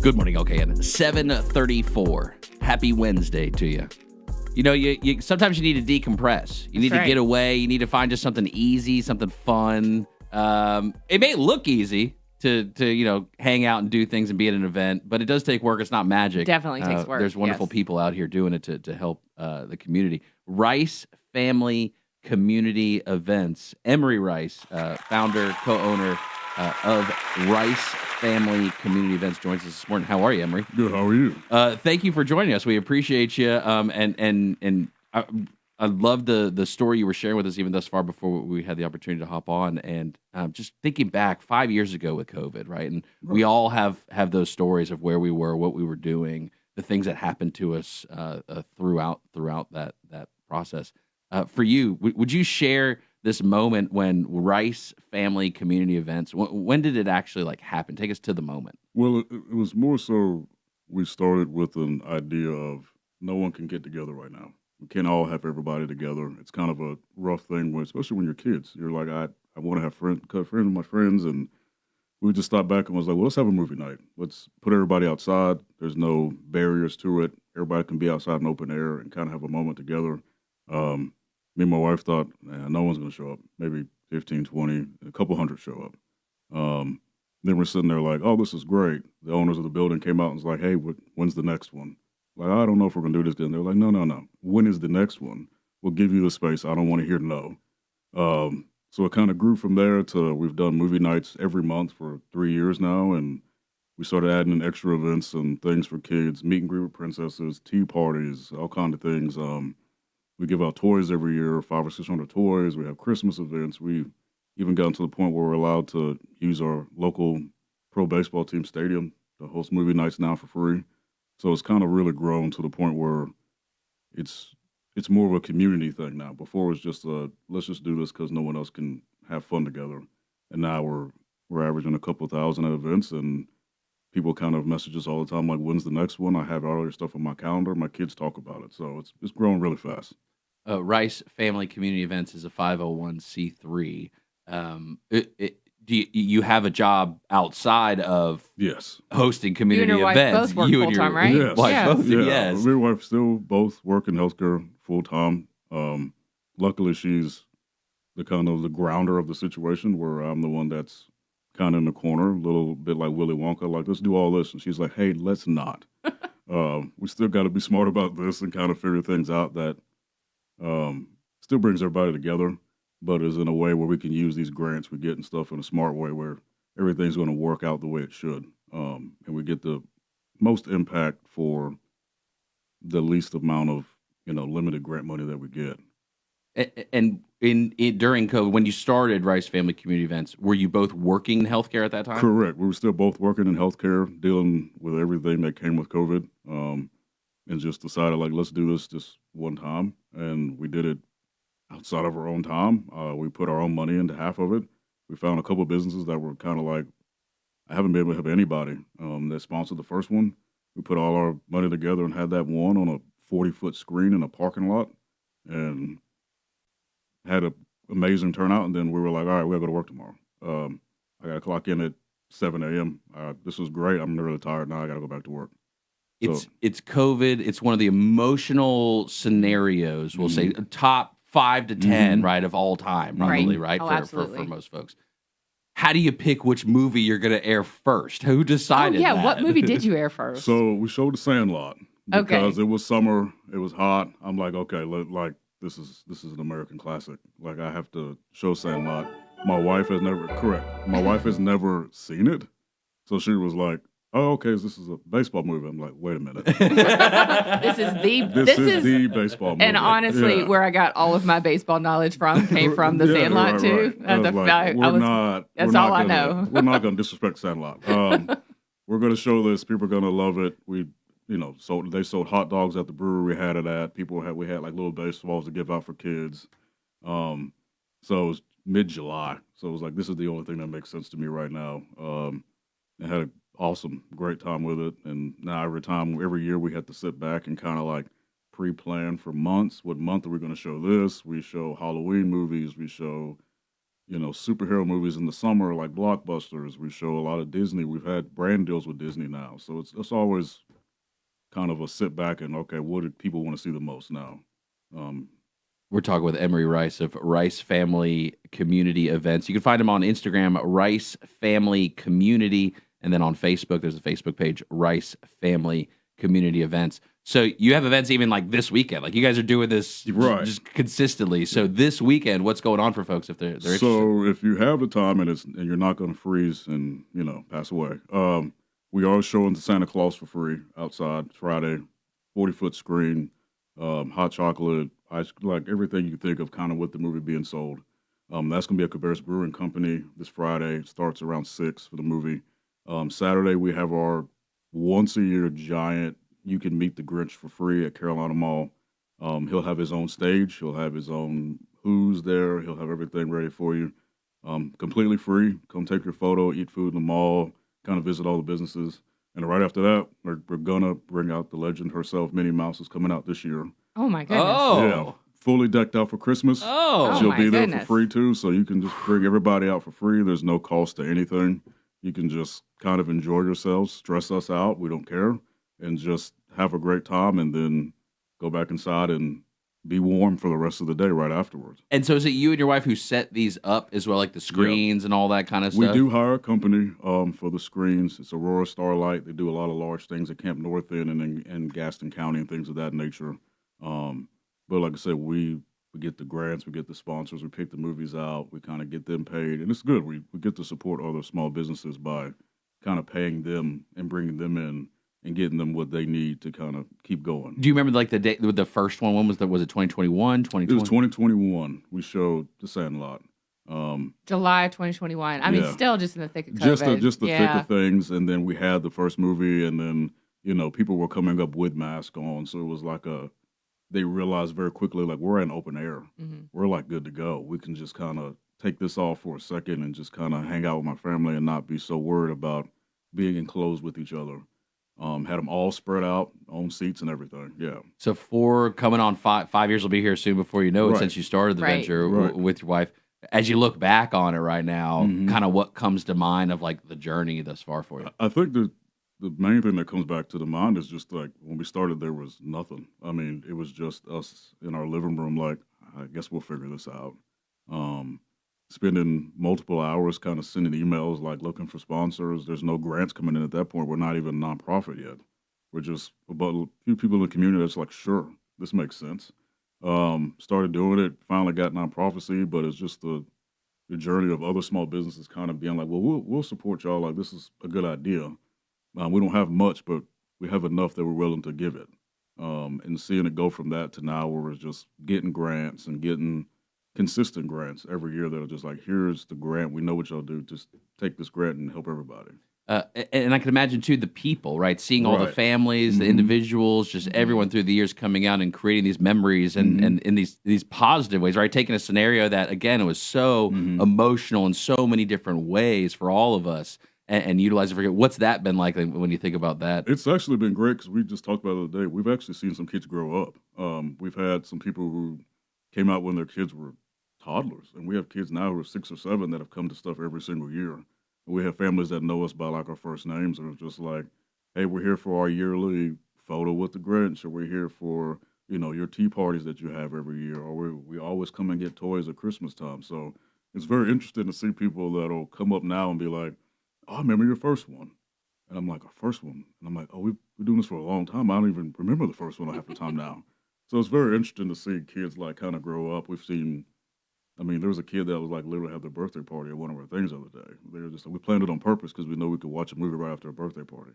Good morning, okay, and 7:34. Happy Wednesday to you. You know, you sometimes you need to decompress. You need to get away. You need to find just something easy, something fun. It may look easy to hang out and do things and be at an event, but it does take work. It's not magic. Definitely takes work. There's wonderful people out here doing it to help the community. Rice Family Community Events. Emory Rice, founder, co-owner of Rice Family Community Events, joins us this morning. How are you, Emory? Good. How are you? Thank you for joining us. We appreciate you. And I love the story you were sharing with us even thus far before we had the opportunity to hop on. And just thinking back 5 years ago with COVID, right? And we all have those stories of where we were, what we were doing, the things that happened to us throughout that process. For you, would you share this moment when Rice Family Community Events, when did it actually happen? Take us to the moment. Well, it was more so we started with an idea of no one can get together right now. We can't all have everybody together. It's kind of a rough thing, especially when you're kids. You're like, I want to have friends with my friends, and we just stopped back and was like, well, let's have a movie night. Let's put everybody outside. There's no barriers to it. Everybody can be outside in open air and kind of have a moment together. Me and my wife thought, no one's going to show up. Maybe 15, 20, a couple hundred show up. Then we're sitting there like, oh, this is great. The owners of the building came out and was like, hey, when's the next one? Like, I don't know if we're going to do this. And they're like, no. When is the next one? We'll give you the space. I don't want to hear no. So it kind of grew from there to we've done movie nights every month for 3 years now. And we started adding in extra events and things for kids, meet and greet with princesses, tea parties, all kind of things. We give out toys every year, 500 or 600 toys. We have Christmas events. We've even gotten to the point where we're allowed to use our local pro baseball team stadium to host movie nights now for free. So it's kind of really grown to the point where it's more of a community thing now. Before it was just let's just do this because no one else can have fun together. And now we're averaging a couple thousand at events, and people kind of message us all the time like, when's the next one? I have all your stuff on my calendar. My kids talk about it. So it's growing really fast. Rice Family Community Events is a 501c3. Do you have a job outside of hosting community you and your events? Wife both work full-time, right? Yes. Wife both, yeah. Yes. Me and my wife still both work in healthcare full-time. Luckily, she's the kind of the grounder of the situation where I'm the one that's kind of in the corner, a little bit like Willy Wonka, like, let's do all this. And she's like, hey, let's not. We still got to be smart about this and kind of figure things out that still brings everybody together, but is in a way where we can use these grants we get and stuff in a smart way where everything's going to work out the way it should. And we get the most impact for the least amount of, limited grant money that we get. And during COVID, when you started Rice Family Community Events, were you both working in healthcare at that time? Correct. We were still both working in healthcare, dealing with everything that came with COVID, and just decided, let's do this just one time. And we did it outside of our own time. We put our own money into half of it. We found a couple of businesses that were kind of like, I haven't been able to have anybody that sponsored the first one. We put all our money together and had that one on a 40-foot screen in a parking lot, and had an amazing turnout. And then we were like, all right, we got to go to work tomorrow. I got to clock in at 7 a.m. This was great. I'm really tired now. I got to go back to work. It's COVID. It's one of the emotional scenarios, we'll say, top 5 to 10, right, of all time, probably, right? Oh, for most folks. How do you pick which movie you're going to air first? Who decided that? What movie did you air first? So we showed The Sandlot because it was summer, it was hot. I'm like, okay, this is an American classic. Like, I have to show Sandlot. My wife has never seen it, so she was like, oh, okay, this is a baseball movie. I'm like, wait a minute. This is the baseball movie. And honestly, where I got all of my baseball knowledge came from The Sandlot, too. Right. That's all I know. We're not going to disrespect Sandlot. We're going to show this. People are going to love it. They sold hot dogs at the brewery we had it at. We had little baseballs to give out for kids. So it was mid-July. So it was like, this is the only thing that makes sense to me right now. I had an awesome, great time with it. And now every year we have to sit back and kind of pre-plan for months. What month are we going to show this? We show Halloween movies. We show superhero movies in the summer like blockbusters. We show a lot of Disney. We've had brand deals with Disney now, so it's always kind of a sit back and okay, what do people want to see the most now? Um, We're talking with Emory Rice of Rice Family Community Events. You can find him on Instagram, Rice Family Community, and then on Facebook, there's a Facebook page, Rice Family Community Events. So you have events even like this weekend. Like you guys are doing this Right. just consistently. So this weekend, what's going on for folks if they're interested? So if you have the time and you're not going to freeze and pass away, we are showing the Santa Claus for free outside Friday, 40-foot screen, hot chocolate, ice, like everything you can think of, kind of with the movie being sold. That's going to be at Ckezepis Brewing Company this Friday. It starts around 6 for the movie. Saturday we have our once a year giant. You can meet the Grinch for free at Carolina Mall. He'll have his own stage. He'll have his own who's there. He'll have everything ready for you. Completely free. Come take your photo, eat food in the mall, kind of visit all the businesses. And right after that, we're going to bring out the legend herself. Minnie Mouse is coming out this year. Oh, my goodness. Oh. Yeah, fully decked out for Christmas. Oh. She'll my be there goodness. for free too, so you can just bring everybody out for free. There's no cost to anything. You can just kind of enjoy yourselves, stress us out. We don't care, and just have a great time, and then go back inside and be warm for the rest of the day right afterwards. And so is it you and your wife who set these up as well, like the screens and all that kind of We stuff? do hire a company for the screens. It's Aurora Starlight. They do a lot of large things at Camp North End and in Gaston County and things of that nature. But like I said, we get the grants, we get the sponsors, we pick the movies out, we kind of get them paid, and it's good. We get to support other small businesses by kind of paying them and bringing them in and getting them what they need to kind of keep going. Do you remember like the date with the first one? When was that? Was it 2021, It 2020? was 2021. We showed The Sandlot. July 2021. I mean, Yeah. still just in the thick of COVID. Just the thick of things, and then we had the first movie, and then people were coming up with masks on, so it was like they realized very quickly like we're in open air, we're like good to go. We can just kind of take this off for a second and just kind of hang out with my family and not be so worried about being enclosed with each other. Had them all spread out on seats and everything. Yeah. So coming on 5 years will be here soon before you know it, Right. since you started the Right. venture Right. with your wife. As you look back on it right now, kind of what comes to mind of like the journey thus far for you? I think the main thing that comes back to the mind is just like when we started, there was nothing. I mean, it was just us in our living room. Like, I guess we'll figure this out. Spending multiple hours kind of sending emails, like looking for sponsors. There's no grants coming in at that point. We're not even a nonprofit yet. We're just about a few people in the community that's like, sure, this makes sense. Started doing it, finally got nonprofitcy, but it's just the journey of other small businesses kind of being like, well, we'll support y'all. Like, this is a good idea. We don't have much, but we have enough that we're willing to give it. And seeing it go from that to now where we're just getting grants and getting consistent grants every year that are just like, here's the grant. We know what y'all do. Just take this grant and help everybody. And I can imagine too the people, right? Seeing all the Right. families, the individuals, just everyone through the years coming out and creating these memories and in these positive ways, right? Taking a scenario that again it was so emotional in so many different ways for all of us, and utilizing for what's that been like when you think about that? It's actually been great because we just talked about it the other day. We've actually seen some kids grow up. We've had some people who came out when their kids were toddlers, and we have kids now who are 6 or 7 that have come to stuff every single year. We have families that know us by like our first names, and it's just like, hey, we're here for our yearly photo with the Grinch, or we're here for your tea parties that you have every year, or we always come and get toys at Christmas time. So it's very interesting to see people that'll come up now and be like, oh, I remember your first one. And I'm like, our first one? And I'm like, oh, we've been doing this for a long time. I don't even remember the first one half the time now. So it's very interesting to see kids like kind of grow up. We've seen, there was a kid that was like literally had their birthday party at one of our things the other day. They were just like, we planned it on purpose because we know we could watch a movie right after a birthday party.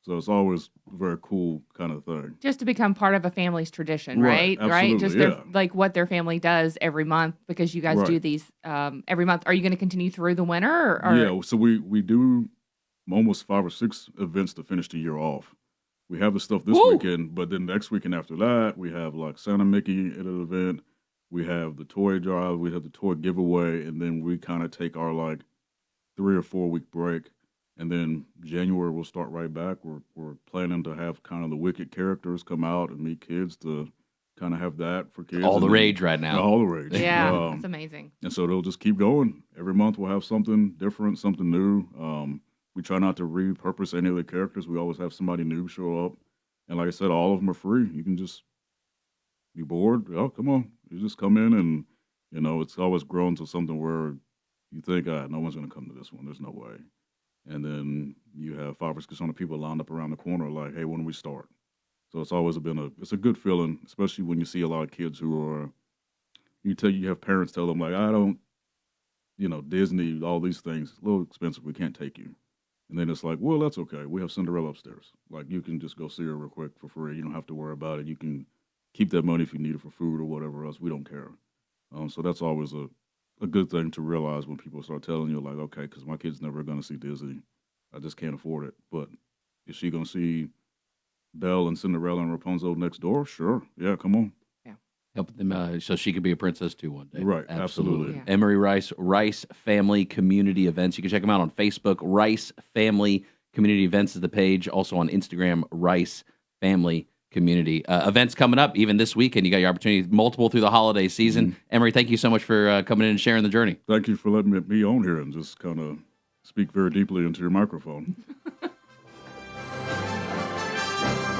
So it's always a very cool kind of thing. Just to become part of a family's tradition, Right, right? Right? absolutely, Just yeah. like what their family does every month because you guys do Right. these every month. Are you going to continue through the winter? Or? Yeah, so we do almost 5 or 6 events to finish the year off. We have the stuff this Woo! weekend, but then next weekend after that, we have like Santa Mickey at an event. We have the toy drive. We have the toy giveaway, and then we kind of take our like 3 or 4 week break, and then January we'll start right back. We're planning to have kind of the Wicked characters come out and meet kids to kind of have that for kids. All the and then- rage right now. All the rage. Yeah, Um, that's amazing. And so they'll just keep going. Every month we'll have something different, something new. We try not to repurpose any of the characters. We always have somebody new show up. And like I said, all of them are free. You can just be bored. Oh, come on. You just come in and, it's always grown to something where you think, no one's going to come to this one. There's no way. And then you have 5 or 600 people lined up around the corner like, hey, when do we start? So it's always been it's a good feeling, especially when you see a lot of kids who are, you have parents tell them like, I don't, Disney, all these things, a little expensive. We can't take you. And then it's like, well, that's okay. We have Cinderella upstairs. Like, you can just go see her real quick for free. You don't have to worry about it. You can keep that money if you need it for food or whatever else. We don't care. So that's always a good thing to realize when people start telling you, like, okay, because my kid's never going to see Disney. I just can't afford it. But is she going to see Belle and Cinderella and Rapunzel next door? Sure. Yeah, come on. Help them so she could be a princess too one day. Right, absolutely. Yeah. Emory Rice Family Community Events. You can check them out on Facebook. Rice Family Community Events is the page. Also on Instagram, Rice Family Community. Events coming up even this weekend. You got your opportunity, multiple through the holiday season. Emory, thank you so much for coming in and sharing the journey. Thank you for letting me be on here and just kind of speak very deeply into your microphone.